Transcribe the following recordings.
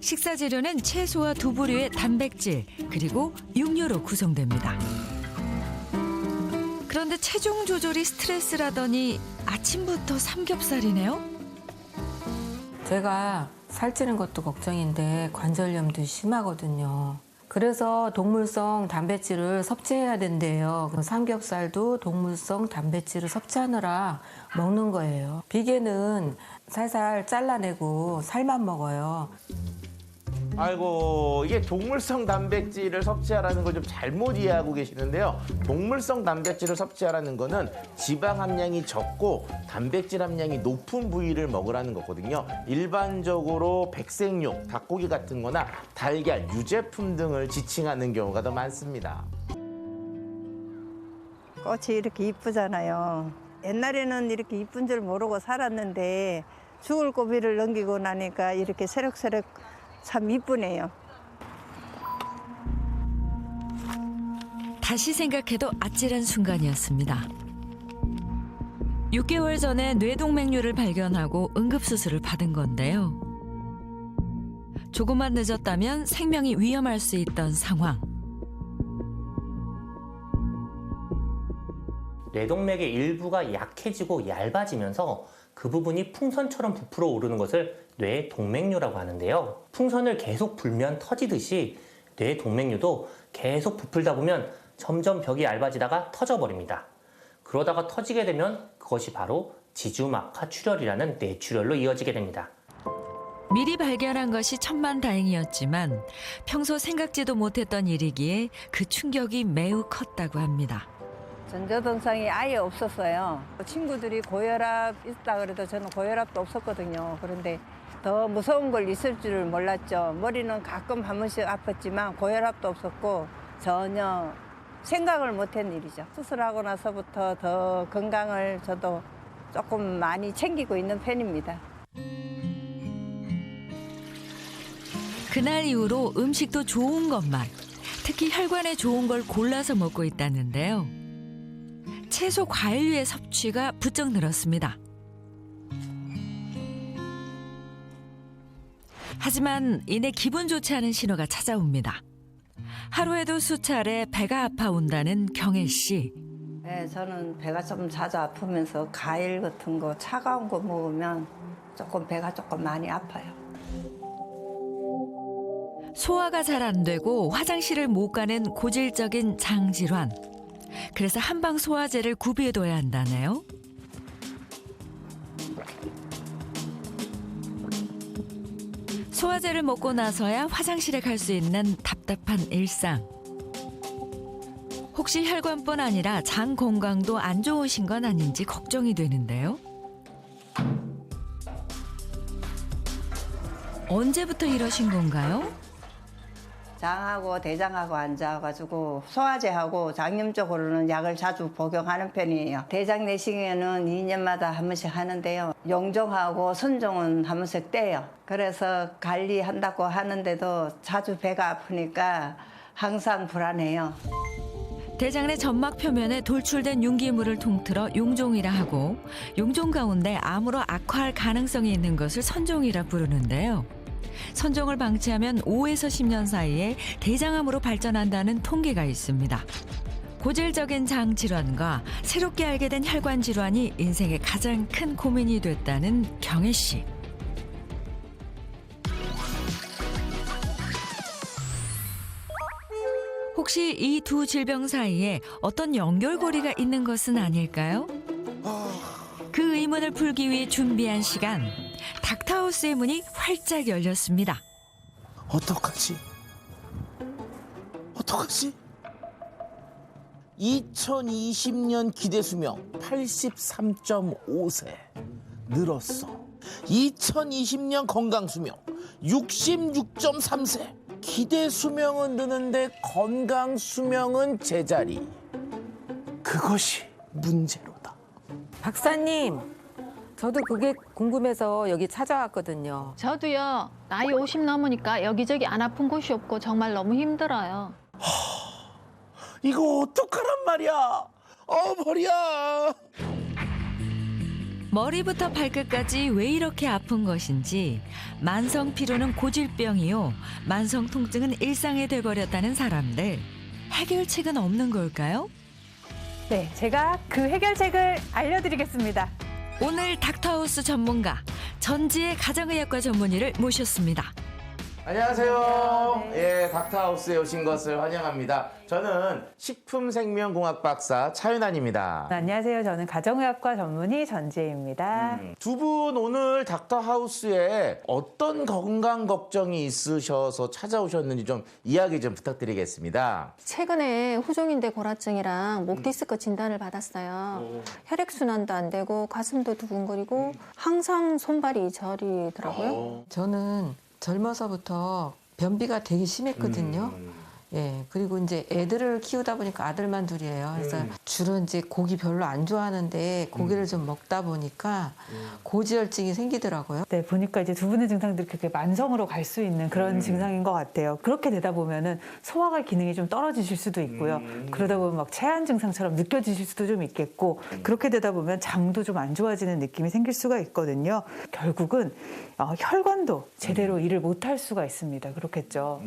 식사 재료는 채소와 두부류의 단백질 그리고 육류로 구성됩니다. 그런데 체중 조절이 스트레스라더니 아침부터 삼겹살이네요? 제가 살찌는 것도 걱정인데 관절염도 심하거든요. 그래서 동물성 단백질을 섭취해야 된대요. 삼겹살도 동물성 단백질을 섭취하느라 먹는 거예요. 비계는 살살 잘라내고 살만 먹어요. 아이고, 이게 동물성 단백질을 섭취하라는 걸 좀 잘못 이해하고 계시는데요. 동물성 단백질을 섭취하라는 거는 지방 함량이 적고 단백질 함량이 높은 부위를 먹으라는 거거든요. 일반적으로 백색육, 닭고기 같은 거나 달걀, 유제품 등을 지칭하는 경우가 더 많습니다. 꽃이 이렇게 이쁘잖아요. 옛날에는 이렇게 이쁜 줄 모르고 살았는데 죽을 고비를 넘기고 나니까 이렇게 새록새록 참 이쁘네요. 다시 생각해도 아찔한 순간이었습니다. 6개월 전에 뇌동맥류를 발견하고 응급수술을 받은 건데요. 조금만 늦었다면 생명이 위험할 수 있던 상황. 뇌동맥의 일부가 약해지고 얇아지면서 그 부분이 풍선처럼 부풀어 오르는 것을 뇌동맥류라고 하는데요. 풍선을 계속 불면 터지듯이 뇌동맥류도 계속 부풀다 보면 점점 벽이 얇아지다가 터져버립니다. 그러다가 터지게 되면 그것이 바로 지주막하 출혈이라는 뇌출혈로 이어지게 됩니다. 미리 발견한 것이 천만다행이었지만 평소 생각지도 못했던 일이기에 그 충격이 매우 컸다고 합니다. 전조동상이 아예 없었어요. 친구들이 고혈압 있다 그래도 저는 고혈압도 없었거든요. 그런데 더 무서운 걸 있을 줄을 몰랐죠. 머리는 가끔 한 번씩 아팠지만 고혈압도 없었고 전혀 생각을 못한 일이죠. 수술하고 나서부터 더 건강을 저도 조금 많이 챙기고 있는 편입니다. 그날 이후로 음식도 좋은 것만, 특히 혈관에 좋은 걸 골라서 먹고 있다는데요. 채소, 과일류의 섭취가 부쩍 늘었습니다. 하지만 이내 기분 좋지 않은 신호가 찾아옵니다. 하루에도 수차례 배가 아파온다는 경혜 씨. 네, 저는 배가 좀 자주 아프면서 과일 같은 거 차가운 거 먹으면 조금 배가 조금 많이 아파요. 소화가 잘 안 되고 화장실을 못 가는 고질적인 장 질환. 그래서 한방 소화제를 구비해둬야 한다네요. 소화제를 먹고 나서야 화장실에 갈 수 있는 답답한 일상. 혹시 혈관뿐 아니라 장 건강도 안 좋으신 건 아닌지 걱정이 되는데요. 언제부터 이러신 건가요? 장하고 대장하고 앉아가지고 소화제하고 장염 쪽으로는 약을 자주 복용하는 편이에요. 대장 내시경에는 2년마다 한 번씩 하는데요. 용종하고 선종은 한 번씩 떼요. 그래서 관리한다고 하는데도 자주 배가 아프니까 항상 불안해요. 대장 내 점막 표면에 돌출된 융기물을 통틀어 용종이라 하고 용종 가운데 암으로 악화할 가능성이 있는 것을 선종이라 부르는데요. 선종을 방치하면 5에서 10년 사이에 대장암으로 발전한다는 통계가 있습니다. 고질적인 장 질환과 새롭게 알게 된 혈관 질환이 인생의 가장 큰 고민이 됐다는 경혜 씨. 혹시 이 두 질병 사이에 어떤 연결고리가 있는 것은 아닐까요? 그 의문을 풀기 위해 준비한 시간. 닥터하우스의 문이 활짝 열렸습니다. 어떡하지? 2020년 기대 수명 83.5세 늘었어. 2020년 건강 수명 66.3세. 기대 수명은 느는데 건강 수명은 제자리. 그것이 문제로다. 박사님, 저도 그게 궁금해서 여기 찾아왔거든요. 저도요. 나이 50 넘으니까 여기저기 안 아픈 곳이 없고 정말 너무 힘들어요. 이거 어떡하란 말이야. 머리야. 머리부터 발끝까지 왜 이렇게 아픈 것인지 만성 피로는 고질병이요. 만성 통증은 일상이 돼버렸다는 사람들. 해결책은 없는 걸까요? 네, 제가 그 해결책을 알려드리겠습니다. 오늘 닥터하우스 전문가 전지의 가정의학과 전문의를 모셨습니다. 안녕하세요. 예, 닥터하우스에 오신 것을 환영합니다. 저는 식품생명공학 박사 차윤환입니다. 안녕하세요. 저는 가정의학과 전문의 전지혜입니다. 두 분 오늘 닥터하우스에 어떤 건강 걱정이 있으셔서 찾아오셨는지 좀 이야기 좀 부탁드리겠습니다. 최근에 후종인대 골화증이랑 목 디스크 진단을 받았어요. 혈액순환도 안 되고 가슴도 두근거리고 항상 손발이 저리더라고요. 저는 젊어서부터 변비가 되게 심했거든요. 예, 그리고 이제 애들을 키우다 보니까 아들만 둘이에요. 그래서 주로 이제 고기 별로 안 좋아하는데 고기를 좀 먹다 보니까 고지혈증이 생기더라고요. 네, 보니까 이제 두 분의 증상들이 그렇게 만성으로 갈 수 있는 그런 증상인 것 같아요. 그렇게 되다 보면은 소화가 기능이 좀 떨어지실 수도 있고요. 그러다 보면 막 체한 증상처럼 느껴지실 수도 좀 있겠고, 그렇게 되다 보면 장도 좀 안 좋아지는 느낌이 생길 수가 있거든요. 결국은 혈관도 제대로 일을 못할 수가 있습니다. 그렇겠죠.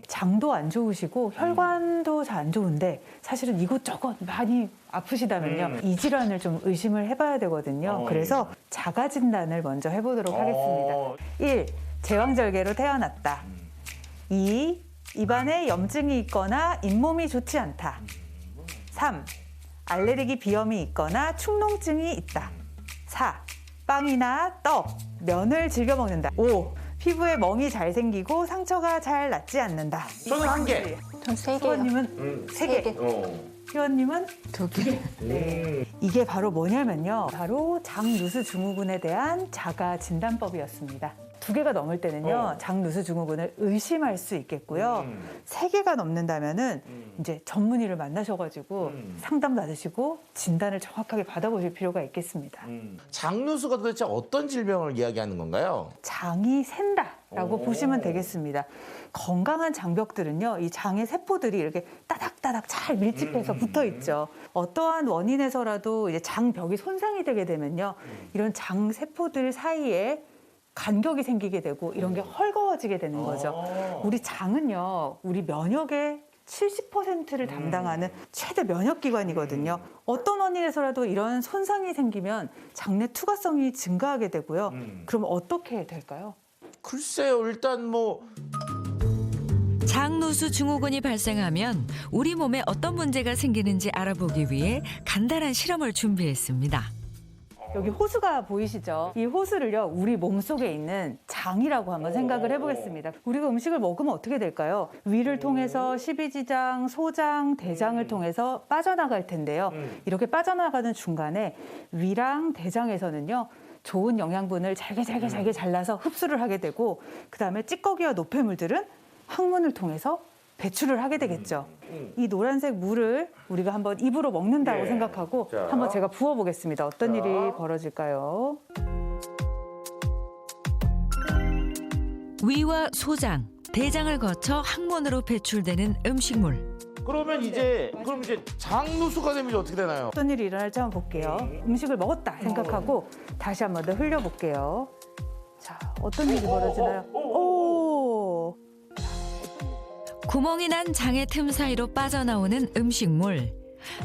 장도 안 좋으시고 혈관도 잘 안 좋은데 사실은 이곳저곳 많이 아프시다면요. 이 질환을 좀 의심을 해봐야 되거든요. 그래서 자가 진단을 먼저 해보도록 하겠습니다. 1. 제왕절개로 태어났다. 2. 입안에 염증이 있거나 잇몸이 좋지 않다. 3. 알레르기 비염이 있거나 축농증이 있다. 4. 빵이나 떡, 면을 즐겨 먹는다. 5. 피부에 멍이 잘 생기고 상처가 잘 낫지 않는다. 저는 한 개. 전 3개요. 수원님은 3개. 희원님은 2개. 네. 이게 바로 뭐냐면요. 바로 장누수 증후군에 대한 자가 진단법이었습니다. 2개가 넘을 때는요, 장누수 증후군을 의심할 수 있겠고요. 3개가 넘는다면은 이제 전문의를 만나셔가지고 상담 받으시고 진단을 정확하게 받아보실 필요가 있겠습니다. 장누수가 도대체 어떤 질병을 이야기하는 건가요? 장이 샌다라고 보시면 되겠습니다. 건강한 장벽들은요, 이 장의 세포들이 이렇게 따닥따닥 잘 밀집해서 붙어 있죠. 어떠한 원인에서라도 이제 장벽이 손상이 되게 되면요, 이런 장 세포들 사이에 간격이 생기게 되고 이런 게 헐거워지게 되는 거죠. 우리 장은요, 우리 면역의 70%를 담당하는 최대 면역기관이거든요. 어떤 원인에서라도 이런 손상이 생기면 장내 투과성이 증가하게 되고요. 그럼 어떻게 될까요? 글쎄요, 일단 뭐 장누수 증후군이 발생하면 우리 몸에 어떤 문제가 생기는지 알아보기 위해 간단한 실험을 준비했습니다. 여기 호수가 보이시죠? 이 호수를요, 우리 몸속에 있는 장이라고 한번 생각을 해보겠습니다. 우리가 음식을 먹으면 어떻게 될까요? 위를 통해서 십이지장, 소장, 대장을 통해서 빠져나갈 텐데요. 이렇게 빠져나가는 중간에 위랑 대장에서는요, 좋은 영양분을 잘게 잘라서 흡수를 하게 되고, 그 다음에 찌꺼기와 노폐물들은 항문을 통해서 배출을 하게 되겠죠. 이 노란색 물을 우리가 한번 입으로 먹는다고 생각하고 한번 제가 부어보겠습니다. 어떤 일이 벌어질까요? 위와 소장, 대장을 거쳐 항문으로 배출되는 음식물. 그러면 이제 장누수가 되면 이제 어떻게 되나요? 어떤 일이 일어날지 한번 볼게요. 음식을 먹었다 생각하고 다시 한번 더 흘려볼게요. 자, 어떤 일이 벌어지나요? 오! 구멍이 난 장의 틈 사이로 빠져나오는 음식물.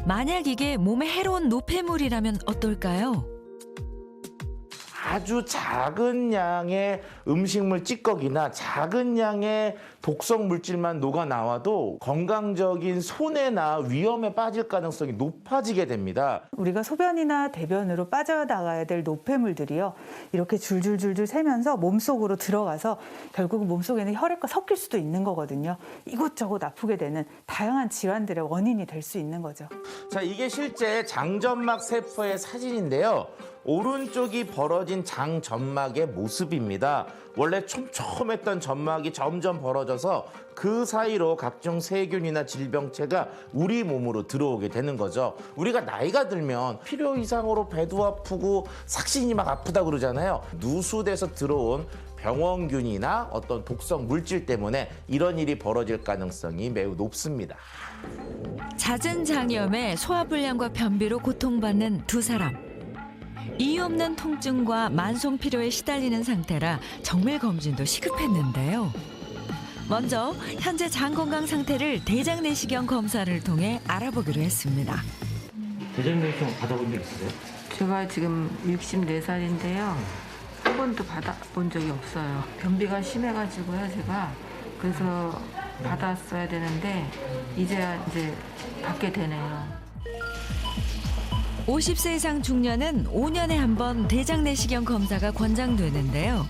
만약 이게 몸에 해로운 노폐물이라면 어떨까요? 아주 작은 양의 음식물 찌꺼기나 작은 양의 독성 물질만 녹아 나와도 건강적인 손해나 위험에 빠질 가능성이 높아지게 됩니다. 우리가 소변이나 대변으로 빠져나가야 될 노폐물들이요, 이렇게 줄줄줄줄 새면서 몸속으로 들어가서 결국은 몸속에는 혈액과 섞일 수도 있는 거거든요. 이곳저곳 아프게 되는 다양한 질환들의 원인이 될 수 있는 거죠. 자, 이게 실제 장점막 세포의 사진인데요. 오른쪽이 벌어진 장점막의 모습입니다. 원래 촘촘했던 점막이 점점 벌어져서 그 사이로 각종 세균이나 질병체가 우리 몸으로 들어오게 되는 거죠. 우리가 나이가 들면 필요 이상으로 배도 아프고 삭신이 막 아프다 그러잖아요. 누수돼서 들어온 병원균이나 어떤 독성 물질 때문에 이런 일이 벌어질 가능성이 매우 높습니다. 잦은 장염에 소화불량과 변비로 고통받는 두 사람. 이유 없는 통증과 만성 피로에 시달리는 상태라 정밀 검진도 시급했는데요. 먼저 현재 장 건강 상태를 대장 내시경 검사를 통해 알아보기로 했습니다. 대장 내시경 받아본 적 있으세요? 제가 지금 64살인데요. 한 번도 받아본 적이 없어요. 변비가 심해가지고요, 제가. 그래서 받았어야 되는데 이제야 이제 받게 되네요. 50세 이상 중년은 5년에 한 번 대장 내시경 검사가 권장되는데요.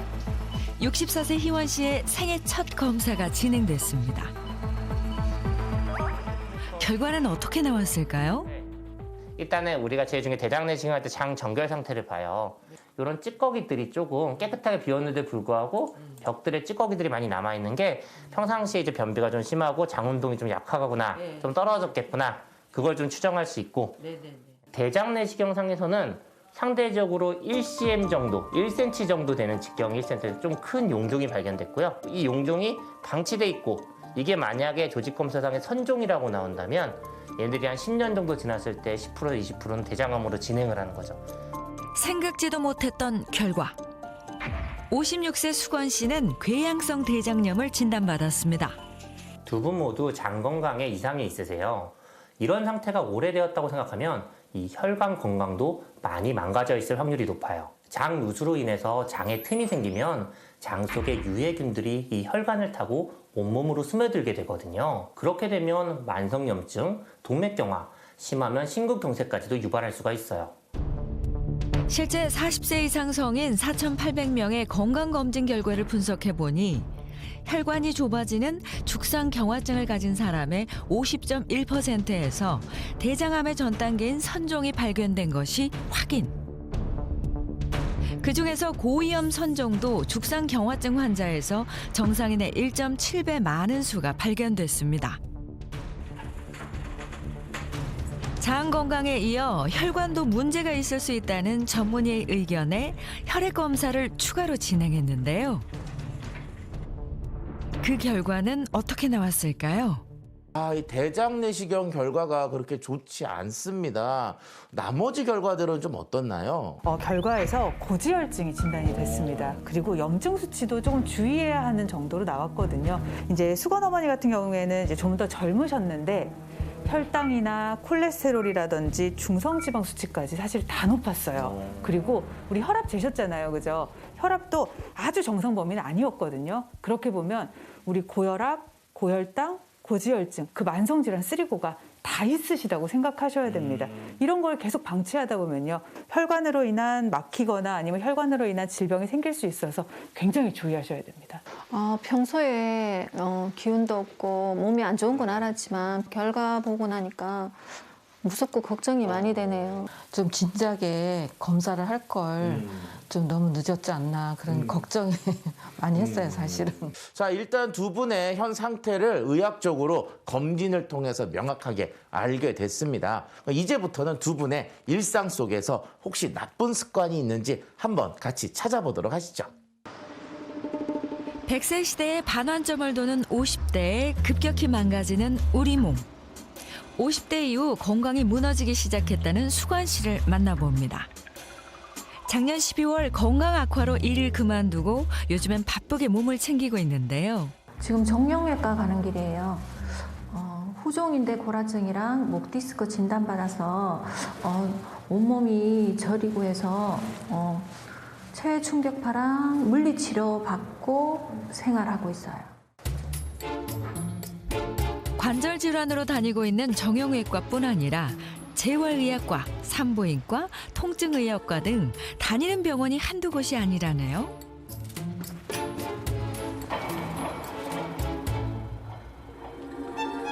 64세 희원 씨의 생애 첫 검사가 진행됐습니다. 결과는 어떻게 나왔을까요? 일단은 우리가 제일 중요한 대장 내시경 할 때 장 정결 상태를 봐요. 이런 찌꺼기들이 조금 깨끗하게 비웠는데 불구하고 벽들에 찌꺼기들이 많이 남아있는 게 평상시에 이제 변비가 좀 심하고 장 운동이 좀 약하구나, 좀 떨어졌겠구나, 그걸 좀 추정할 수 있고, 대장 내시경 상에서는 상대적으로 1cm 정도, 1cm 정도 되는 직경이 1cm 좀 큰 용종이 발견됐고요. 이 용종이 방치돼 있고 이게 만약에 조직검사상의 선종이라고 나온다면 얘들이 한 10년 정도 지났을 때 10% 20%는 대장암으로 진행을 하는 거죠. 생각지도 못했던 결과. 56세 수건 씨는 궤양성 대장염을 진단받았습니다. 두 분 모두 장 건강에 이상이 있으세요. 이런 상태가 오래되었다고 생각하면 이 혈관 건강도 많이 망가져 있을 확률이 높아요. 장 누수로 인해서 장에 틈이 생기면 장 속의 유해균들이 이 혈관을 타고 온몸으로 스며들게 되거든요. 그렇게 되면 만성염증, 동맥경화, 심하면 심근경색까지도 유발할 수가 있어요. 실제 40세 이상 성인 4,800명의 건강검진 결과를 분석해보니 혈관이 좁아지는 죽상경화증을 가진 사람의 50.1%에서 대장암의 전 단계인 선종이 발견된 것이 확인. 그중에서 고위험 선종도 죽상경화증 환자에서 정상인의 1.7배 많은 수가 발견됐습니다. 장 건강에 이어 혈관도 문제가 있을 수 있다는 전문의의 의견에 혈액 검사를 추가로 진행했는데요. 그 결과는 어떻게 나왔을까요? 이 대장 내시경 결과가 그렇게 좋지 않습니다. 나머지 결과들은 좀 어떻나요? 결과에서 고지혈증이 진단이 됐습니다. 그리고 염증 수치도 조금 주의해야 하는 정도로 나왔거든요. 이제 수건 어머니 같은 경우에는 이제 좀 더 젊으셨는데 혈당이나 콜레스테롤이라든지 중성지방 수치까지 사실 다 높았어요. 그리고 우리 혈압 재셨잖아요, 그죠? 혈압도 아주 정상 범위는 아니었거든요. 그렇게 보면 우리 고혈압, 고혈당, 고지혈증, 그 만성질환 3고가 다 있으시다고 생각하셔야 됩니다. 이런 걸 계속 방치하다 보면요, 혈관으로 인한 막히거나 아니면 혈관으로 인한 질병이 생길 수 있어서 굉장히 주의하셔야 됩니다. 평소에 기운도 없고 몸이 안 좋은 건 알았지만 결과 보고 나니까 무섭고 걱정이 많이 되네요. 좀 진작에 검사를 할 걸 좀 너무 늦었지 않나 그런 걱정이 많이 했어요, 사실은. 자, 일단 두 분의 현 상태를 의학적으로 검진을 통해서 명확하게 알게 됐습니다. 이제부터는 두 분의 일상 속에서 혹시 나쁜 습관이 있는지 한번 같이 찾아보도록 하시죠. 100세 시대의 반환점을 도는 50대에 급격히 망가지는 우리 몸. 50대 이후 건강이 무너지기 시작했다는 수건 씨를 만나봅니다. 작년 12월 건강 악화로 일을 그만두고 요즘엔 바쁘게 몸을 챙기고 있는데요. 지금 정형외과 가는 길이에요. 후종인대 고라증이랑 목 디스크 진단받아서 온몸이 저리고 해서 체외 충격파랑 물리치료 받고 생활하고 있어요. 관절 질환으로 다니고 있는 정형외과뿐 아니라 재활의학과, 산부인과, 통증의학과 등 다니는 병원이 한두 곳이 아니라네요.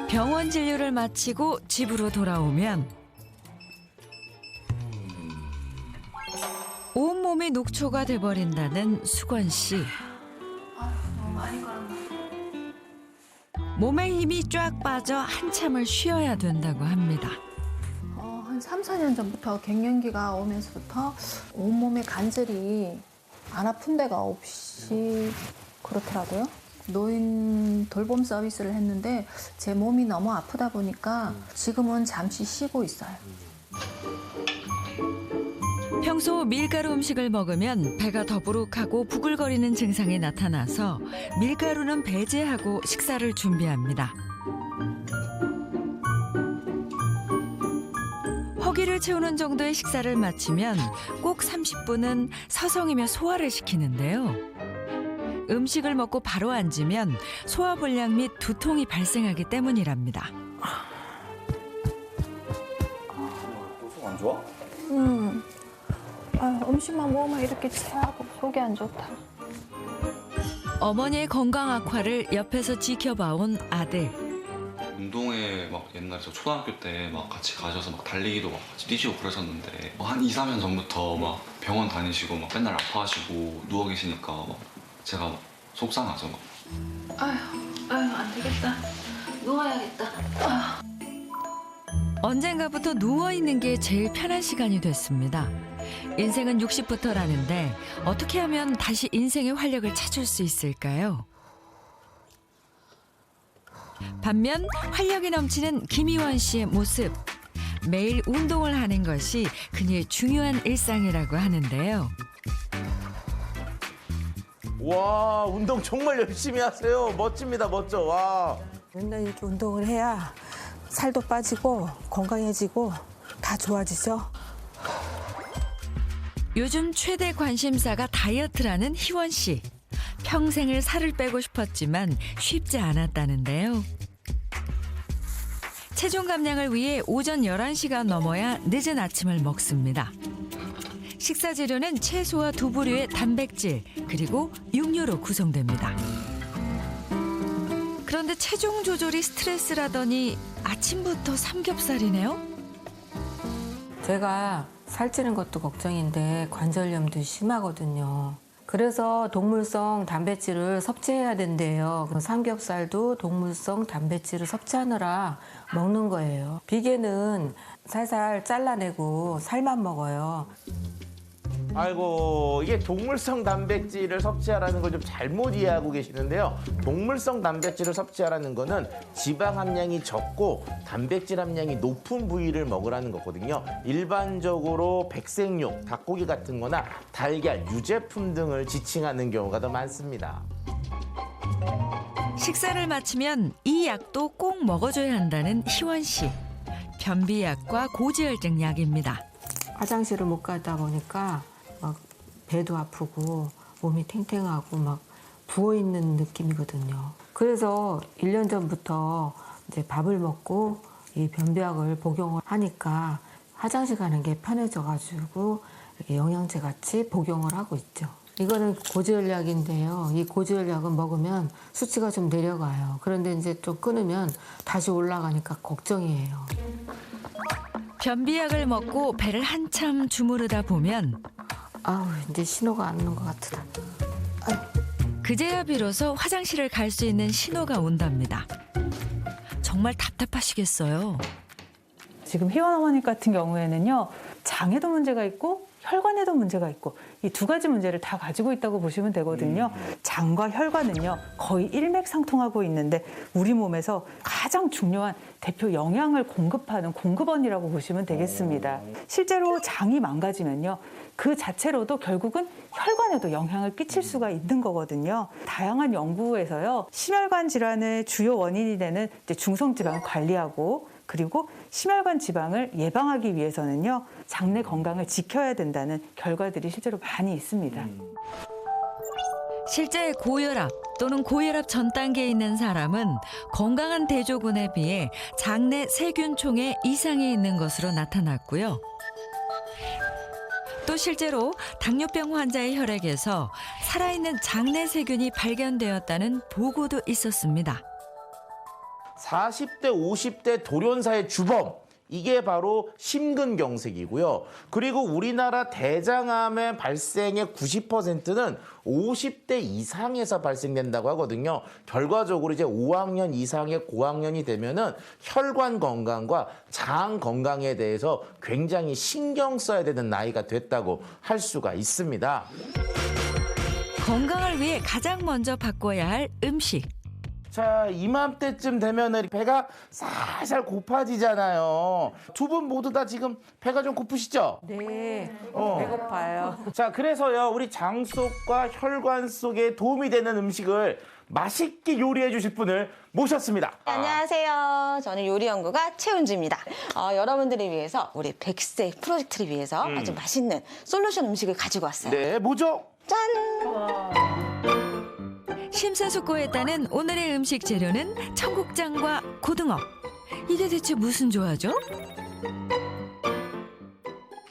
병원 진료를 마치고 집으로 돌아오면 온몸이 녹초가 돼버린다는 수건 씨. 몸에 힘이 쫙 빠져 한참을 쉬어야 된다고 합니다. 한 3, 4년 전부터 갱년기가 오면서부터 온몸에 관절이 안 아픈 데가 없이 그렇더라고요. 노인 돌봄 서비스를 했는데 제 몸이 너무 아프다 보니까 지금은 잠시 쉬고 있어요. 평소 밀가루 음식을 먹으면 배가 더부룩하고 부글거리는 증상이 나타나서 밀가루는 배제하고 식사를 준비합니다. 허기를 채우는 정도의 식사를 마치면 꼭 30분은 서성이며 소화를 시키는데요. 음식을 먹고 바로 앉으면 소화불량 및 두통이 발생하기 때문이랍니다. 속 안 좋아? 음식만 먹으면 이렇게 체하고 속이 안 좋다. 어머니의 건강 악화를 옆에서 지켜봐온 아들. 운동에 막 옛날에 저 초등학교 때 막 같이 가셔서 막 달리기도 막 같이 뛰시고 그러셨는데 한 2, 3년 전부터 막 병원 다니시고 막 맨날 아파하시고 누워 계시니까 막 제가 막 속상하죠. 막. 안 되겠다. 누워야겠다. 언젠가부터 누워있는 게 제일 편한 시간이 됐습니다. 인생은 60부터라는데 어떻게 하면 다시 인생의 활력을 찾을 수 있을까요? 반면 활력이 넘치는 김희원 씨의 모습. 매일 운동을 하는 것이 그녀의 중요한 일상이라고 하는데요. 와, 운동 정말 열심히 하세요. 멋집니다, 멋져. 와. 맨날 이렇게 운동을 해야 살도 빠지고 건강해지고 다 좋아지죠. 요즘 최대 관심사가 다이어트라는 희원 씨. 평생을 살을 빼고 싶었지만 쉽지 않았다는데요. 체중 감량을 위해 오전 11시가 넘어야 늦은 아침을 먹습니다. 식사 재료는 채소와 두부류의 단백질 그리고 육류로 구성됩니다. 그런데 체중 조절이 스트레스라더니 아침부터 삼겹살이네요. 제가 살찌는 것도 걱정인데 관절염도 심하거든요. 그래서 동물성 단백질을 섭취해야 된대요. 삼겹살도 동물성 단백질을 섭취하느라 먹는 거예요. 비계는 살살 잘라내고 살만 먹어요. 아이고, 이게 동물성 단백질을 섭취하라는 걸 좀 잘못 이해하고 계시는데요. 동물성 단백질을 섭취하라는 거는 지방 함량이 적고 단백질 함량이 높은 부위를 먹으라는 거거든요. 일반적으로 백색육, 닭고기 같은 거나 달걀, 유제품 등을 지칭하는 경우가 더 많습니다. 식사를 마치면 이 약도 꼭 먹어줘야 한다는 희원 씨. 변비약과 고지혈증 약입니다. 화장실을 못 가다 보니까 막 배도 아프고 몸이 탱탱하고 막 부어있는 느낌이거든요. 그래서 1년 전부터 이제 밥을 먹고 이 변비약을 복용을 하니까 화장실 가는 게 편해져가지고 이렇게 영양제 같이 복용을 하고 있죠. 이거는 고지혈약인데요. 이 고지혈약은 먹으면 수치가 좀 내려가요. 그런데 이제 또 끊으면 다시 올라가니까 걱정이에요. 변비약을 먹고 배를 한참 주무르다 보면 아우, 이제 신호가 안 오는 것 같다. 그제야 비로소 화장실을 갈 수 있는 신호가 온답니다. 정말 답답하시겠어요. 지금 희원 어머니 같은 경우에는요, 장에도 문제가 있고 혈관에도 문제가 있고 이 두 가지 문제를 다 가지고 있다고 보시면 되거든요. 장과 혈관은요 거의 일맥상통하고 있는데 우리 몸에서 가장 중요한 대표 영양을 공급하는 공급원이라고 보시면 되겠습니다. 실제로 장이 망가지면요 그 자체로도 결국은 혈관에도 영향을 끼칠 수가 있는 거거든요. 다양한 연구에서요 심혈관 질환의 주요 원인이 되는 이제 중성지방을 관리하고 그리고 심혈관 지방을 예방하기 위해서는요 장내 건강을 지켜야 된다는 결과들이 실제로 많이 있습니다. 실제 고혈압 또는 고혈압 전 단계에 있는 사람은 건강한 대조군에 비해 장내 세균총에 이상이 있는 것으로 나타났고요. 또 실제로 당뇨병 환자의 혈액에서 살아있는 장내 세균이 발견되었다는 보고도 있었습니다. 40대, 50대 돌연사의 주범. 이게 바로 심근경색이고요. 그리고 우리나라 대장암의 발생의 90%는 50대 이상에서 발생된다고 하거든요. 결과적으로 이제 5학년 이상의 고학년이 되면은 혈관 건강과 장 건강에 대해서 굉장히 신경 써야 되는 나이가 됐다고 할 수가 있습니다. 건강을 위해 가장 먼저 바꿔야 할 음식. 자, 이맘때쯤 되면은 배가 살살 고파지잖아요. 두 분 모두 다 지금 배가 좀 고프시죠? 네, 어. 배고파요. 자, 그래서요, 우리 장 속과 혈관 속에 도움이 되는 음식을 맛있게 요리해 주실 분을 모셨습니다. 안녕하세요. 저는 요리연구가 최은주입니다. 여러분들을 위해서 우리 100세 프로젝트를 위해서 아주 맛있는 솔루션 음식을 가지고 왔어요. 네, 뭐죠? 짠! 심사숙고에 따른 오늘의 음식 재료는 청국장과 고등어. 이게 대체 무슨 조화죠?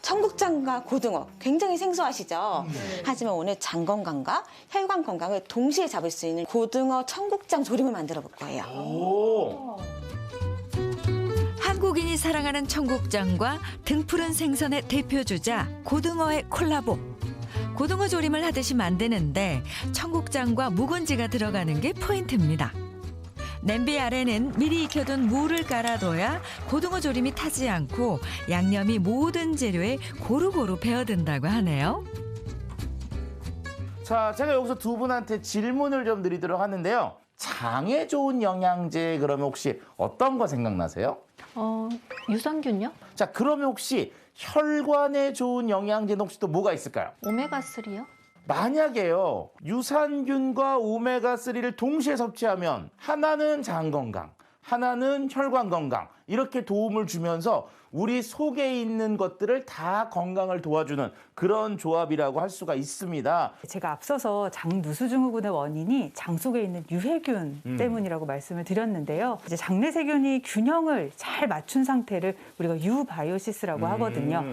청국장과 고등어 굉장히 생소하시죠? 하지만 오늘 장 건강과 혈관 건강을 동시에 잡을 수 있는 고등어 청국장 조림을 만들어 볼 거예요. 오. 한국인이 사랑하는 청국장과 등푸른 생선의 대표 주자 고등어의 콜라보. 고등어 조림을 하듯이 만드는데 청국장과 묵은지가 들어가는 게 포인트입니다. 냄비 아래는 미리 익혀둔 무를 깔아둬야 고등어 조림이 타지 않고 양념이 모든 재료에 고루고루 배어든다고 하네요. 자, 제가 여기서 두 분한테 질문을 좀 드리도록 하는데요. 장에 좋은 영양제 그러면 혹시 어떤 거 생각나세요? 유산균요? 자, 그러면 혹시 혈관에 좋은 영양제는 혹시 또 뭐가 있을까요? 오메가3요? 만약에요, 유산균과 오메가3를 동시에 섭취하면 하나는 장 건강, 하나는 혈관 건강, 이렇게 도움을 주면서 우리 속에 있는 것들을 다 건강을 도와주는 그런 조합이라고 할 수가 있습니다. 제가 앞서서 장 누수 증후군의 원인이 장 속에 있는 유해균 때문이라고 말씀을 드렸는데요. 이제 장내 세균이 균형을 잘 맞춘 상태를 우리가 유바이오시스라고 하거든요.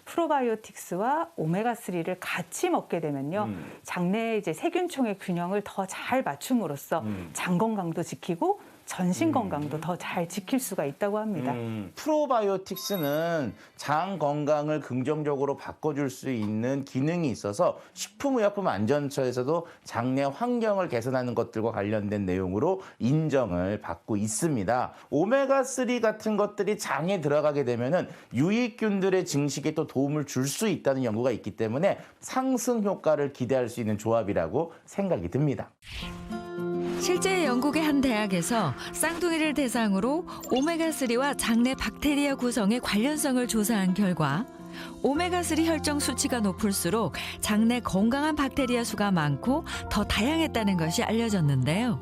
프로바이오틱스와 오메가3를 같이 먹게 되면요. 장내 이제 세균총의 균형을 더 잘 맞춤으로써 장 건강도 지키고 전신 건강도 더 잘 지킬 수가 있다고 합니다. 프로바이오틱스는 장 건강을 긍정적으로 바꿔줄 수 있는 기능이 있어서 식품의약품안전처에서도 장내 환경을 개선하는 것들과 관련된 내용으로 인정을 받고 있습니다. 오메가3 같은 것들이 장에 들어가게 되면은 유익균들의 증식에 또 도움을 줄 수 있다는 연구가 있기 때문에 상승 효과를 기대할 수 있는 조합이라고 생각이 듭니다. 실제 영국의 한 대학에서 쌍둥이를 대상으로 오메가3와 장내 박테리아 구성의 관련성을 조사한 결과 오메가3 혈중 수치가 높을수록 장내 건강한 박테리아 수가 많고 더 다양했다는 것이 알려졌는데요.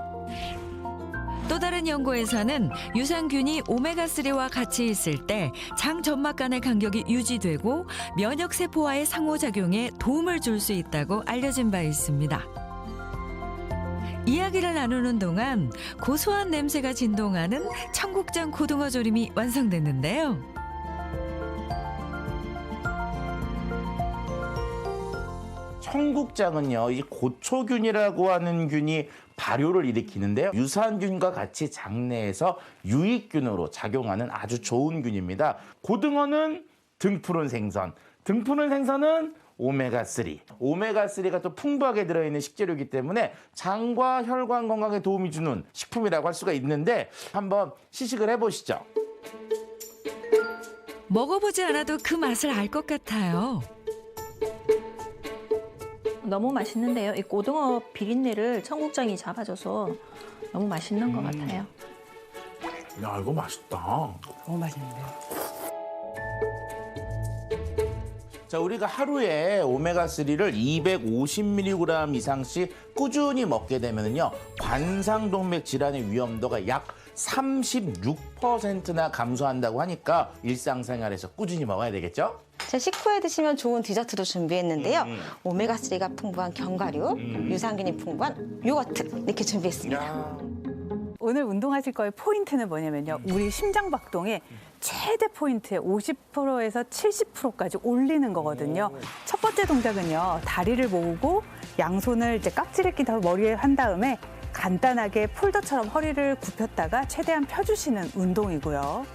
또 다른 연구에서는 유산균이 오메가3와 같이 있을 때 장 점막 간의 간격이 유지되고 면역세포와의 상호작용에 도움을 줄 수 있다고 알려진 바 있습니다. 이야기를 나누는 동안 고소한 냄새가 진동하는 청국장 고등어 조림이 완성됐는데요. 청국장은요, 이 고초균이라고 하는 균이 발효를 일으키는데요. 유산균과 같이 장내에서 유익균으로 작용하는 아주 좋은 균입니다. 고등어는 등푸른 생선, 등푸른 생선은 오메가3. 오메가3가 또 풍부하게 들어있는 식재료이기 때문에 장과 혈관 건강에 도움이 주는 식품이라고 할 수가 있는데 한번 시식을 해보시죠. 먹어보지 않아도 그 맛을 알 것 같아요. 너무 맛있는데요. 이 고등어 비린내를 청국장이 잡아줘서 너무 맛있는 것 같아요. 야, 이거 맛있다. 너무 맛있는데요. 자, 우리가 하루에 오메가3를 250mg 이상씩 꾸준히 먹게 되면요, 관상동맥 질환의 위험도가 약 36%나 감소한다고 하니까 일상생활에서 꾸준히 먹어야 되겠죠? 자, 식후에 드시면 좋은 디저트도 준비했는데요. 오메가3가 풍부한 견과류, 유산균이 풍부한 요거트 이렇게 준비했습니다. 오늘 운동하실 거의 포인트는 뭐냐면요. 우리 심장박동의 최대 포인트의 50%에서 70%까지 올리는 거거든요. 첫 번째 동작은요. 다리를 모으고 양손을 이제 깍지를 낀 다음에 머리에 한 다음에 간단하게 폴더처럼 허리를 굽혔다가 최대한 펴주시는 운동이고요.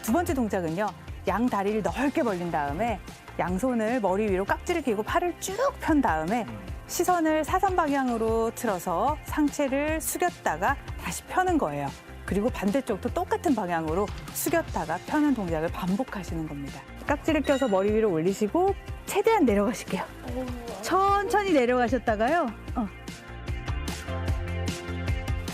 두 번째 동작은요. 양 다리를 넓게 벌린 다음에 양손을 머리 위로 깍지를 끼고 팔을 쭉 편 다음에 시선을 사선 방향으로 틀어서 상체를 숙였다가 다시 펴는 거예요. 그리고 반대쪽도 똑같은 방향으로 숙였다가 펴는 동작을 반복하시는 겁니다. 깍지를 껴서 머리 위로 올리시고 최대한 내려가실게요. 천천히 내려가셨다가요.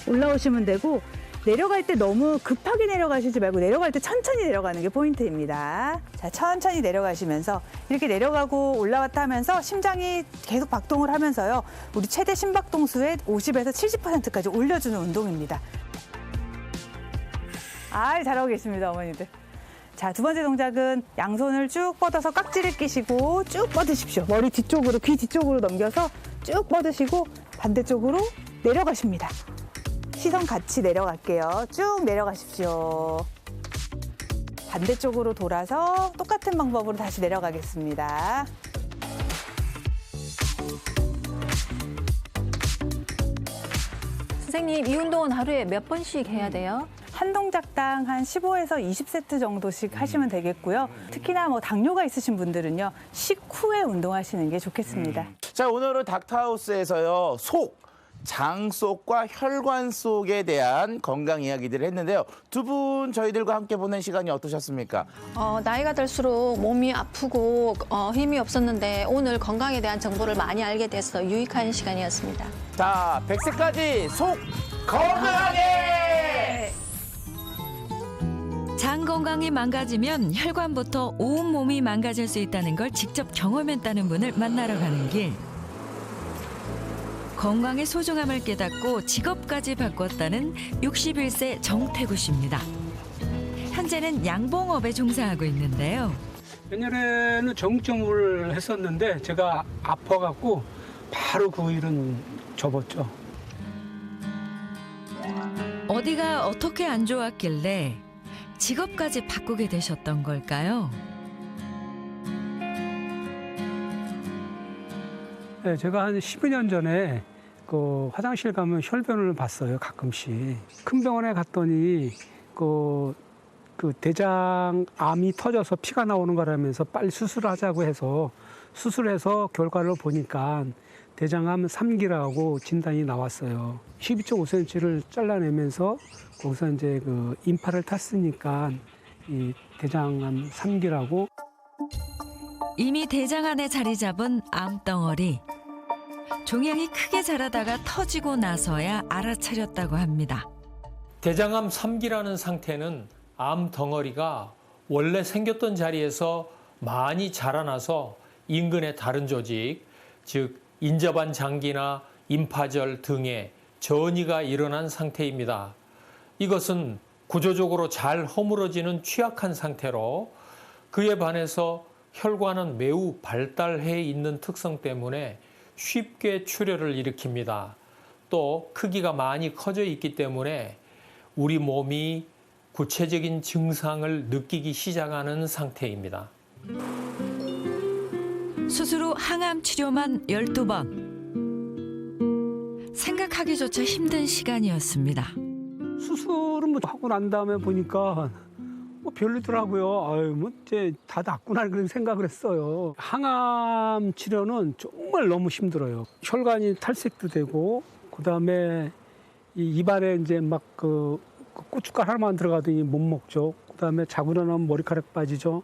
올라오시면 되고 내려갈 때 너무 급하게 내려가시지 말고 내려갈 때 천천히 내려가는 게 포인트입니다. 자, 천천히 내려가시면서 이렇게 내려가고 올라왔다 하면서 심장이 계속 박동을 하면서요. 우리 최대 심박동수의 50에서 70%까지 올려주는 운동입니다. 잘하고 계십니다, 어머니들. 자, 두 번째 동작은 양손을 쭉 뻗어서 깍지를 끼시고 쭉 뻗으십시오. 머리 뒤쪽으로, 귀 뒤쪽으로 넘겨서 쭉 뻗으시고 반대쪽으로 내려가십니다. 시선 같이 내려갈게요. 쭉 내려가십시오. 반대쪽으로 돌아서 똑같은 방법으로 다시 내려가겠습니다. 선생님, 이 운동은 하루에 몇 번씩 해야 돼요? 한 동작당 한 15에서 20세트 정도씩 하시면 되겠고요. 특히나 뭐 당뇨가 있으신 분들은요, 식후에 운동하시는 게 좋겠습니다. 자, 오늘은 닥터하우스에서요, 장 속과 혈관 속에 대한 건강 이야기들을 했는데요. 두 분 저희들과 함께 보낸 시간이 어떠셨습니까? 나이가 들수록 몸이 아프고 힘이 없었는데 오늘 건강에 대한 정보를 많이 알게 돼서 유익한 시간이었습니다. 자, 100세까지 속 건강하게! 장 건강이 망가지면 혈관부터 온 몸이 망가질 수 있다는 걸 직접 경험했다는 분을 만나러 가는 길. 건강의 소중함을 깨닫고 직업까지 바꿨다는 61세 정태구 씨입니다. 현재는 양봉업에 종사하고 있는데요. 옛날에는 정점을 했었는데 제가 아파갖고 바로 그 일은 접었죠. 어디가 어떻게 안 좋았길래 직업까지 바꾸게 되셨던 걸까요? 네, 제가 한 12년 전에 그 화장실 가면 혈변을 봤어요, 가끔씩. 큰 병원에 갔더니 그 대장암이 터져서 피가 나오는 거라면서 빨리 수술하자고 해서 수술해서 결과를 보니까 대장암 3기라고 진단이 나왔어요. 12.5cm를 잘라내면서 거기서 이제 그 인파를 탔으니까 이 대장암 3기라고. 이미 대장 안에 자리 잡은 암덩어리. 종양이 크게 자라다가 터지고 나서야 알아차렸다고 합니다. 대장암 3기라는 상태는 암 덩어리가 원래 생겼던 자리에서 많이 자라나서 인근의 다른 조직, 즉 인접한 장기나 임파절 등에 전이가 일어난 상태입니다. 이것은 구조적으로 잘 허물어지는 취약한 상태로 그에 반해서 혈관은 매우 발달해 있는 특성 때문에 쉽게 출혈을 일으킵니다. 또 크기가 많이 커져 있기 때문에 우리 몸이 구체적인 증상을 느끼기 시작하는 상태입니다. 수술 후 항암 치료만 12번. 생각하기조차 힘든 시간이었습니다. 수술은 뭐 하고 난 다음에 보니까 뭐 별로더라고요. 뭐 이제 다 낫구나 그런 생각을 했어요. 항암 치료는 정말 너무 힘들어요. 혈관이 탈색도 되고 그다음에 이 입안에 이제 막 그 고춧가루 하나만 들어가더니 못 먹죠. 그다음에 자고 일어나면 머리카락 빠지죠.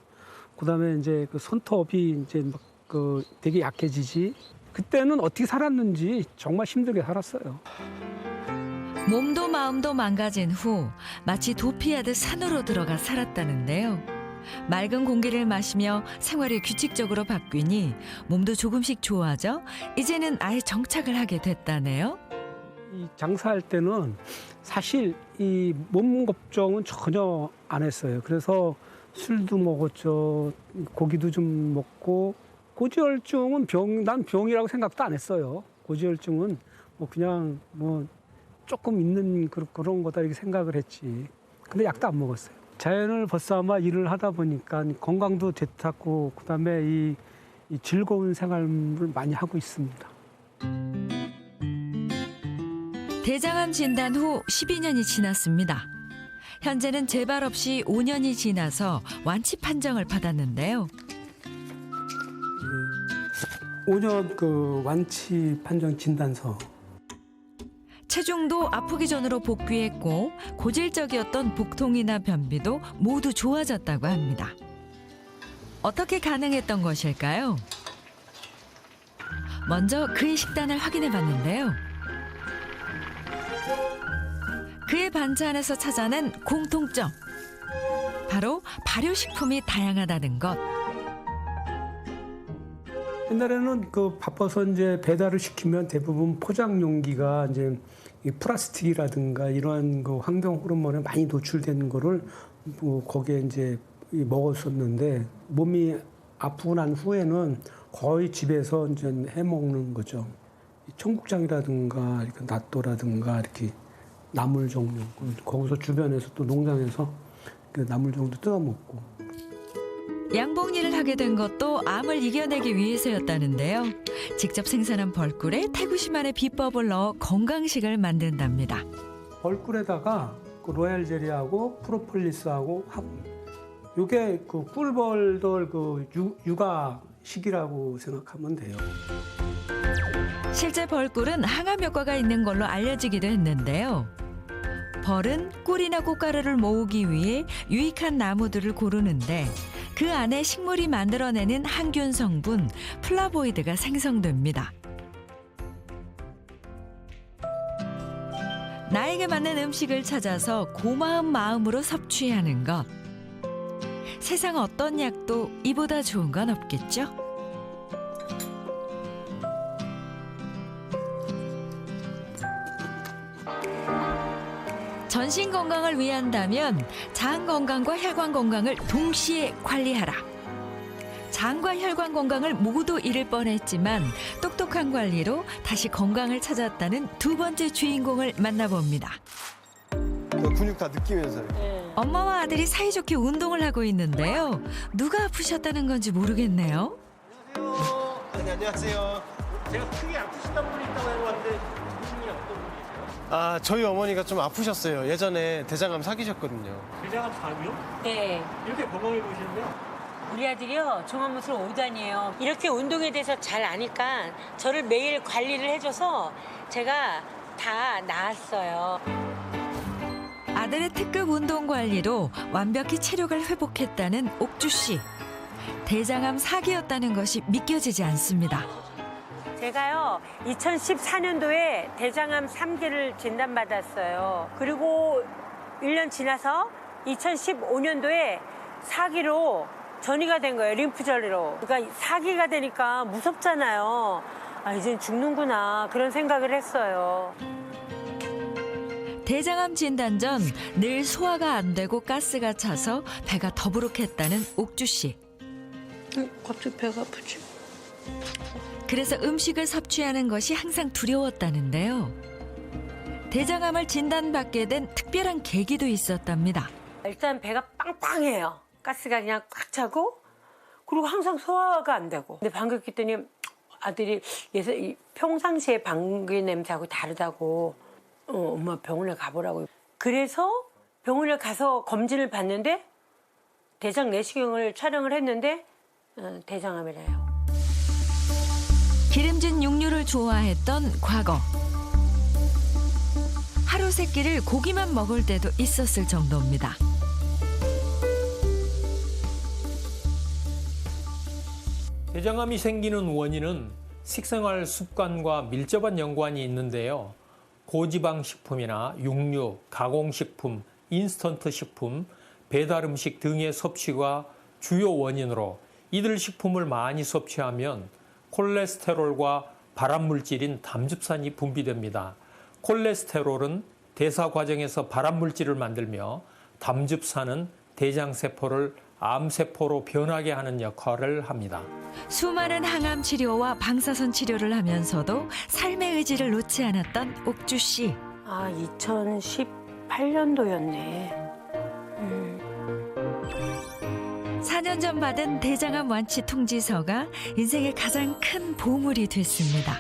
그다음에 이제 그 손톱이 이제 막 그 되게 약해지지. 그때는 어떻게 살았는지 정말 힘들게 살았어요. 몸도 마음도 망가진 후 마치 도피하듯 산으로 들어가 살았다는데요. 맑은 공기를 마시며 생활을 규칙적으로 바뀌니 몸도 조금씩 좋아져 이제는 아예 정착을 하게 됐다네요. 이 장사할 때는 사실 이 몸 걱정은 전혀 안 했어요. 그래서 술도 먹었죠. 고기도 좀 먹고 고지혈증은 난 병이라고 생각도 안 했어요. 고지혈증은 뭐 그냥 뭐 조금 있는 그런 거다 이렇게 생각을 했지. 근데 약도 안 먹었어요. 자연을 벗삼아 일을 하다 보니까 건강도 되찾고 그다음에 이 즐거운 생활을 많이 하고 있습니다. 대장암 진단 후 12년이 지났습니다. 현재는 재발 없이 5년이 지나서 완치 판정을 받았는데요. 5년 그 완치 판정 진단서. 체중도 아프기 전으로 복귀했고 고질적이었던 복통이나 변비도 모두 좋아졌다고 합니다. 어떻게 가능했던 것일까요? 먼저 그의 식단을 확인해 봤는데요. 그의 반찬에서 찾아낸 공통점. 바로 발효식품이 다양하다는 것. 옛날에는 그 바빠서 이제 배달을 시키면 대부분 포장 용기가 이제 이 플라스틱이라든가 이러한 그 환경 호르몬에 많이 노출된 거를 뭐 거기에 이제 먹었었는데 몸이 아프고 난 후에는 거의 집에서 이제 해 먹는 거죠. 청국장이라든가 이렇게 낫또라든가 이렇게 나물 종류 거기서 주변에서 또 농장에서 그 나물 종류 뜯어 먹고. 양봉리를 하게 된 것도 암을 이겨내기 위해서였다는데요. 직접 생산한 벌꿀에 태구시만의 비법을 넣어 건강식을 만든답니다. 벌꿀에다가 그 로얄 젤리하고 프로폴리스하고 요게 그 꿀벌들 그 육아식이라고 생각하면 돼요. 실제 벌꿀은 항암 효과가 있는 걸로 알려지기도 했는데요. 벌은 꿀이나 꽃가루를 모으기 위해 유익한 나무들을 고르는데 그 안에 식물이 만들어내는 항균 성분 플라보이드가 생성됩니다. 나에게 맞는 음식을 찾아서 고마운 마음으로 섭취하는 것. 세상 어떤 약도 이보다 좋은 건 없겠죠? 전신 건강을 위한다면 장 건강과 혈관 건강을 동시에 관리하라. 장과 혈관 건강을 모두 잃을 뻔했지만 똑똑한 관리로 다시 건강을 찾았다는 두 번째 주인공을 만나봅니다. 근육 다 느끼면서요. 엄마와 아들이 사이좋게 운동을 하고 있는데요. 누가 아프셨다는 건지 모르겠네요. 네, 안녕하세요. 제가 크게 아프시다는 분이 있다고 해봤는데 무슨 일 어떤 분이세요? 아, 저희 어머니가 좀 아프셨어요. 예전에 대장암 사귀셨거든요. 대장암 4기요? 네. 이렇게 건강해 보시는데요? 우리 아들이요, 종합무술 5단이에요. 이렇게 운동에 대해서 잘 아니까 저를 매일 관리를 해줘서 제가 다 나았어요. 아들의 특급 운동 관리로 완벽히 체력을 회복했다는 옥주 씨. 대장암 4기였다는 것이 믿겨지지 않습니다. 제가요, 2014년도에 대장암 3기를 진단받았어요. 그리고 1년 지나서 2015년도에 4기로 전이가 된 거예요, 림프절로. 그러니까 4기가 되니까 무섭잖아요. 아, 이젠 죽는구나, 그런 생각을 했어요. 대장암 진단 전 늘 소화가 안 되고 가스가 차서 배가 더부룩했다는 옥주 씨. 갑자기 배가 아프지? 그래서 음식을 섭취하는 것이 항상 두려웠다는데요. 대장암을 진단받게 된 특별한 계기도 있었답니다. 일단 배가 빵빵해요. 가스가 그냥 꽉 차고, 그리고 항상 소화가 안 되고. 근데 방귀 뀌더니 아들이 평상시에 방귀 냄새하고 다르다고, 엄마 병원에 가보라고. 그래서 병원에 가서 검진을 받는데 대장 내시경을 촬영을 했는데 대장암이래요. 기름진 육류를 좋아했던 과거. 하루 세 끼를 고기만 먹을 때도 있었을 정도입니다. 대장암이 생기는 원인은 식생활 습관과 밀접한 연관이 있는데요. 고지방 식품이나 육류, 가공식품, 인스턴트 식품, 배달 음식 등의 섭취가 주요 원인으로 이들 식품을 많이 섭취하면 콜레스테롤과 발암물질인 담즙산이 분비됩니다. 콜레스테롤은 대사 과정에서 발암물질을 만들며 담즙산은 대장세포를 암세포로 변하게 하는 역할을 합니다. 수많은 항암 치료와 방사선 치료를 하면서도 삶의 의지를 놓지 않았던 옥주 씨. 아, 2018년도였네. 4년 전 받은 대장암 완치 통지서가 인생의 가장 큰 보물이 됐습니다.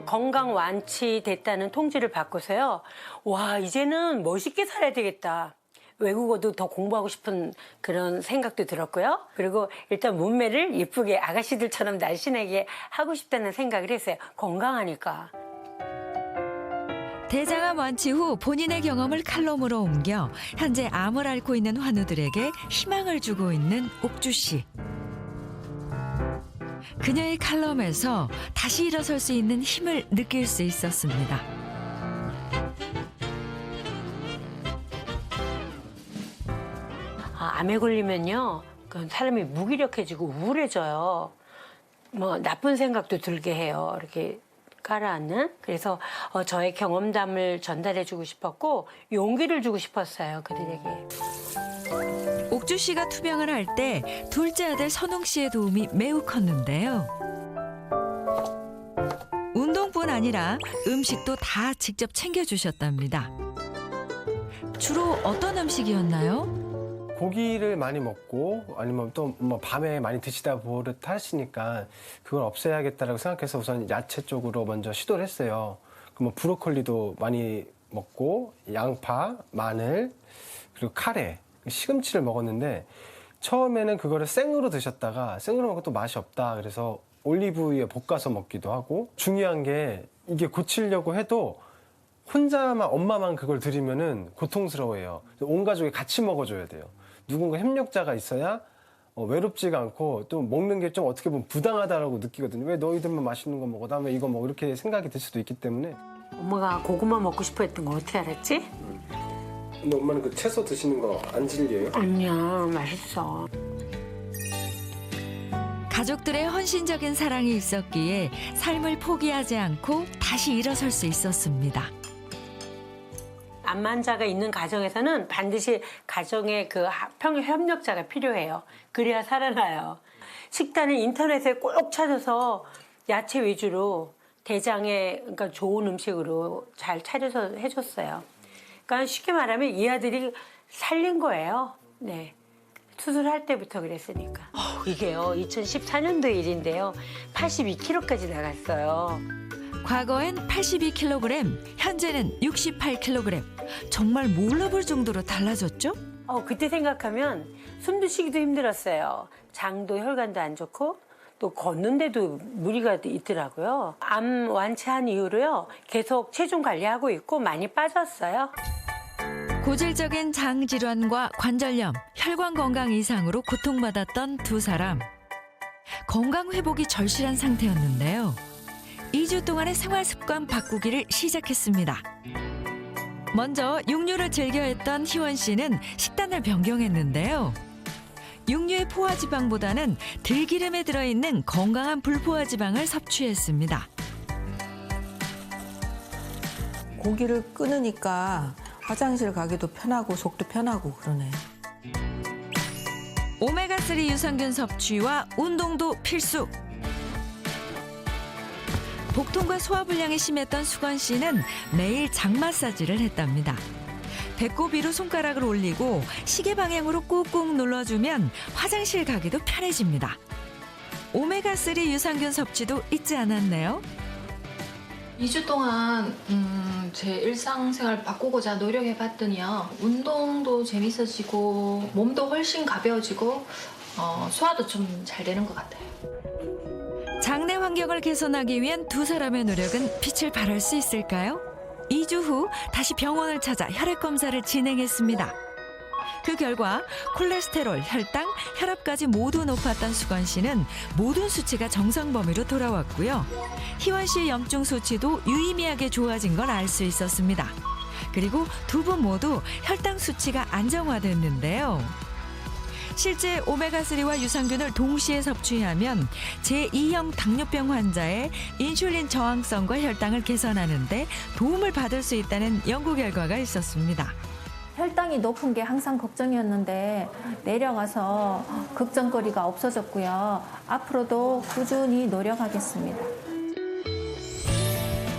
건강 완치됐다는 통지를 받고서요. 와, 이제는 멋있게 살아야 되겠다. 외국어도 더 공부하고 싶은 그런 생각도 들었고요. 그리고 일단 몸매를 예쁘게 아가씨들처럼 날씬하게 하고 싶다는 생각을 했어요. 건강하니까. 대장암 완치 후 본인의 경험을 칼럼으로 옮겨 현재 암을 앓고 있는 환우들에게 희망을 주고 있는 옥주 씨. 그녀의 칼럼에서 다시 일어설 수 있는 힘을 느낄 수 있었습니다. 암에 걸리면요, 그 사람이 무기력해지고 우울해져요. 뭐 나쁜 생각도 들게 해요. 이렇게 가라앉는. 그래서 저의 경험담을 전달해주고 싶었고 용기를 주고 싶었어요, 그들에게. 옥주 씨가 투병을 할 때 둘째 아들 선웅 씨의 도움이 매우 컸는데요. 운동뿐 아니라 음식도 다 직접 챙겨주셨답니다. 주로 어떤 음식이었나요? 고기를 많이 먹고 아니면 또 뭐 밤에 많이 드시다 버릇 하시니까 그걸 없애야겠다라고 생각해서 우선 야채 쪽으로 먼저 시도를 했어요. 뭐 브로콜리도 많이 먹고 양파, 마늘, 그리고 카레, 시금치를 먹었는데 처음에는 그거를 생으로 드셨다가 생으로 먹으면 또 맛이 없다. 그래서 올리브유에 볶아서 먹기도 하고 중요한 게 이게 고치려고 해도 혼자만 엄마만 그걸 드리면은 고통스러워해요. 온 가족이 같이 먹어줘야 돼요. 누군가 협력자가 있어야 외롭지가 않고 또 먹는 게 좀 어떻게 보면 부당하다라고 느끼거든요. 왜 너희들만 맛있는 거 먹어? 다음에 이거 먹어? 이렇게 생각이 들 수도 있기 때문에. 엄마가 고구마 먹고 싶어 했던 거 어떻게 알았지? 근데 엄마는 그 채소 드시는 거 안 질려요? 아니야, 맛있어. 가족들의 헌신적인 사랑이 있었기에 삶을 포기하지 않고 다시 일어설 수 있었습니다. 암 환자가 있는 가정에서는 반드시 가정의 그 협력자가 필요해요. 그래야 살아나요. 식단을 인터넷에 꼭 찾아서 야채 위주로 대장에 그러니까 좋은 음식으로 잘 차려서 해줬어요. 그러니까 쉽게 말하면 이 아들이 살린 거예요. 네. 수술할 때부터 그랬으니까. 이게요, 2014년도 일인데요. 82kg까지 나갔어요. 과거엔 82kg, 현재는 68kg. 정말 몰라볼 정도로 달라졌죠? 그때 생각하면 숨도 쉬기도 힘들었어요. 장도 혈관도 안 좋고 또 걷는데도 무리가 있더라고요. 암 완치한 이후로요, 계속 체중 관리하고 있고 많이 빠졌어요. 고질적인 장 질환과 관절염, 혈관 건강 이상으로 고통받았던 두 사람. 건강 회복이 절실한 상태였는데요. 2주 동안의 생활 습관 바꾸기를 시작했습니다. 먼저 육류를 즐겨 했던 희원 씨는 식단을 변경했는데요. 육류의 포화지방보다는 들기름에 들어있는 건강한 불포화지방을 섭취했습니다. 고기를 끊으니까 화장실 가기도 편하고 속도 편하고 그러네. 오메가3 유산균 섭취와 운동도 필수. 복통과 소화불량이 심했던 수건 씨는 매일 장 마사지를 했답니다. 배꼽 위로 손가락을 올리고 시계 방향으로 꾹꾹 눌러주면 화장실 가기도 편해집니다. 오메가3 유산균 섭취도 잊지 않았네요. 2주 동안 제 일상생활 바꾸고자 노력해봤더니요. 운동도 재밌어지고 몸도 훨씬 가벼워지고 소화도 좀 잘 되는 것 같아요. 장내 환경을 개선하기 위한 두 사람의 노력은 빛을 발할 수 있을까요? 2주 후 다시 병원을 찾아 혈액 검사를 진행했습니다. 그 결과 콜레스테롤, 혈당, 혈압까지 모두 높았던 수건 씨는 모든 수치가 정상 범위로 돌아왔고요. 희원 씨의 염증 수치도 유의미하게 좋아진 걸 알 수 있었습니다. 그리고 두 분 모두 혈당 수치가 안정화됐는데요. 실제 오메가3와 유산균을 동시에 섭취하면 제2형 당뇨병 환자의 인슐린 저항성과 혈당을 개선하는 데 도움을 받을 수 있다는 연구 결과가 있었습니다. 혈당이 높은 게 항상 걱정이었는데 내려가서 걱정거리가 없어졌고요. 앞으로도 꾸준히 노력하겠습니다.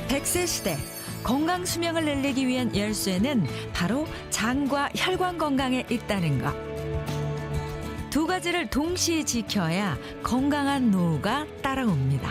100세 시대 건강 수명을 늘리기 위한 열쇠는 바로 장과 혈관 건강에 있다는 것. 두 가지를 동시에 지켜야 건강한 노후가 따라옵니다.